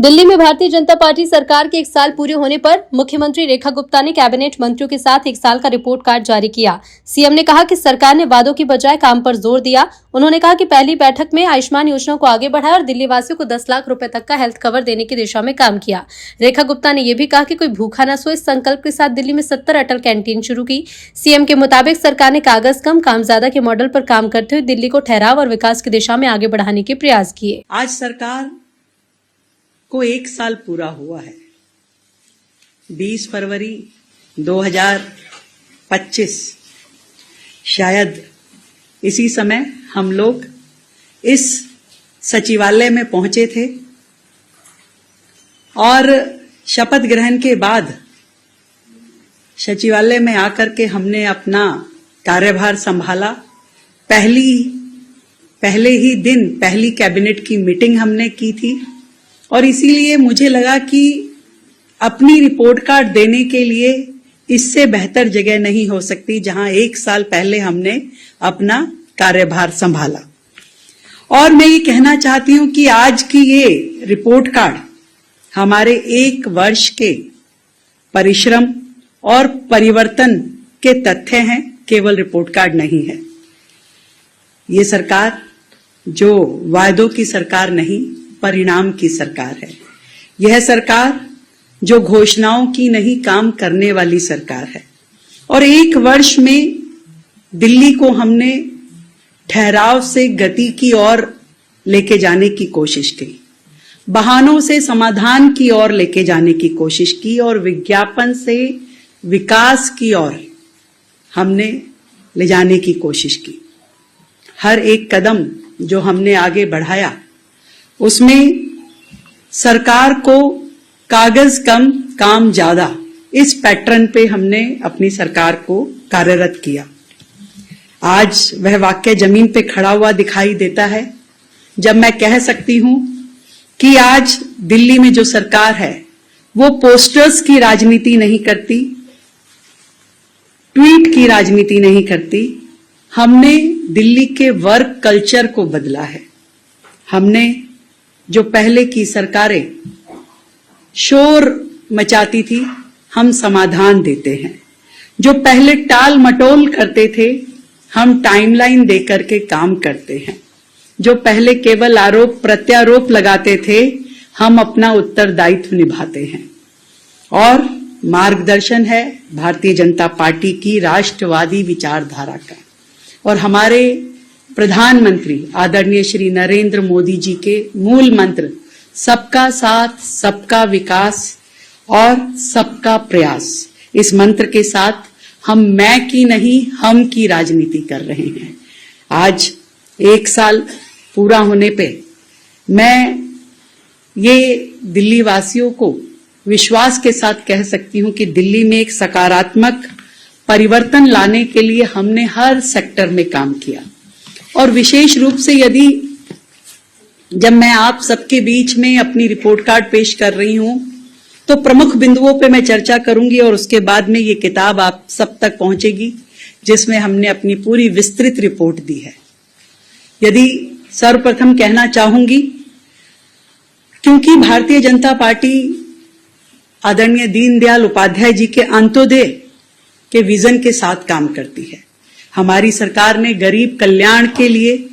दिल्ली में भारतीय जनता पार्टी सरकार के 1 साल पूरे होने पर मुख्यमंत्री रेखा गुप्ता ने कैबिनेट मंत्रियों के साथ 1 साल का रिपोर्ट कार्ड जारी किया। सीएम ने कहा कि सरकार ने वादों की बजाय काम पर जोर दिया। उन्होंने कहा कि पहली बैठक में आयुष्मान योजना को आगे बढ़ाया और दिल्ली वासियों को 10 लाख रुपए तक का हेल्थ कवर देने की दिशा में काम किया। रेखा गुप्ता ने यह भी कहा कि कोई भूखा न सोए, इस संकल्प के साथ दिल्ली में 70 अटल कैंटीन शुरू की। सीएम के मुताबिक सरकार ने कागज कम काम ज्यादा के मॉडल पर काम करते हुए दिल्ली को ठहराव और विकास की दिशा में आगे बढ़ाने के प्रयास किए। आज सरकार को 1 साल पूरा हुआ है। 20 फरवरी 2025 शायद इसी समय हम लोग इस सचिवालय में पहुंचे थे और शपथ ग्रहण के बाद सचिवालय में आकर के हमने अपना कार्यभार संभाला। पहले ही दिन पहली कैबिनेट की मीटिंग हमने की थी और इसीलिए मुझे लगा कि अपनी रिपोर्ट कार्ड देने के लिए इससे बेहतर जगह नहीं हो सकती जहां 1 साल पहले हमने अपना कार्यभार संभाला। और मैं ये कहना चाहती हूं कि आज की ये रिपोर्ट कार्ड हमारे 1 वर्ष के परिश्रम और परिवर्तन के तथ्य हैं, केवल रिपोर्ट कार्ड नहीं है। ये सरकार जो वायदों की सरकार नहीं, परिणाम की सरकार है। यह सरकार जो घोषणाओं की नहीं, काम करने वाली सरकार है। और 1 वर्ष में दिल्ली को हमने ठहराव से गति की ओर लेके जाने की कोशिश की, बहानों से समाधान की ओर लेके जाने की कोशिश की और विज्ञापन से विकास की ओर हमने ले जाने की कोशिश की। हर एक कदम जो हमने आगे बढ़ाया उसमें सरकार को कागज कम काम ज्यादा, इस पैटर्न पे हमने अपनी सरकार को कार्यरत किया। आज वह वाक्य जमीन पे खड़ा हुआ दिखाई देता है जब मैं कह सकती हूं कि आज दिल्ली में जो सरकार है वो पोस्टर्स की राजनीति नहीं करती, ट्वीट की राजनीति नहीं करती। हमने दिल्ली के वर्क कल्चर को बदला है। हमने जो पहले की सरकारें शोर मचाती थी, हम समाधान देते हैं। जो पहले टाल मटोल करते थे, हम टाइमलाइन देकर के काम करते हैं। जो पहले केवल आरोप प्रत्यारोप लगाते थे, हम अपना उत्तरदायित्व निभाते हैं। और मार्गदर्शन है भारतीय जनता पार्टी की राष्ट्रवादी विचारधारा का और हमारे प्रधानमंत्री आदरणीय श्री नरेंद्र मोदी जी के मूल मंत्र सबका साथ, सबका विकास और सबका प्रयास। इस मंत्र के साथ हम मैं की नहीं, हम की राजनीति कर रहे हैं। आज 1 साल पूरा होने पे मैं ये दिल्ली वासियों को विश्वास के साथ कह सकती हूं कि दिल्ली में एक सकारात्मक परिवर्तन लाने के लिए हमने हर सेक्टर में काम किया। और विशेष रूप से यदि जब मैं आप सबके बीच में अपनी रिपोर्ट कार्ड पेश कर रही हूं तो प्रमुख बिंदुओं पे मैं चर्चा करूंगी और उसके बाद में ये किताब आप सब तक पहुंचेगी जिसमें हमने अपनी पूरी विस्तृत रिपोर्ट दी है। यदि सर्वप्रथम कहना चाहूंगी, क्योंकि भारतीय जनता पार्टी आदरणीय दीनदयाल उपाध्याय जी के अंत्योदय के विजन के साथ काम करती है। हमारी सरकार ने गरीब कल्याण के लिए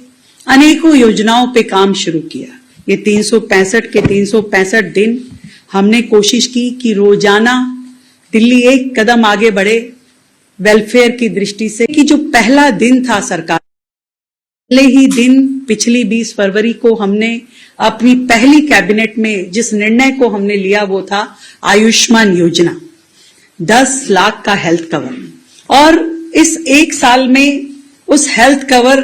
अनेकों योजनाओं पे काम शुरू किया। ये 365 के 365 दिन हमने कोशिश की कि रोजाना दिल्ली एक कदम आगे बढ़े वेलफेयर की दृष्टि से। कि जो पहला दिन था सरकार, पहले ही दिन पिछली 20 फरवरी को हमने अपनी पहली कैबिनेट में जिस निर्णय को हमने लिया वो था आयुष्मान योजना, 10 लाख का हेल्थ कवर। और इस 1 साल में उस हेल्थ कवर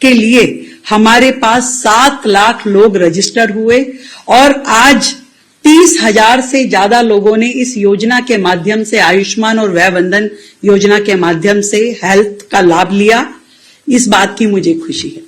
के लिए हमारे पास 7 लाख लोग रजिस्टर हुए और आज 30,000 से ज्यादा लोगों ने इस योजना के माध्यम से, आयुष्मान और वय वंदन योजना के माध्यम से हेल्थ का लाभ लिया। इस बात की मुझे खुशी है।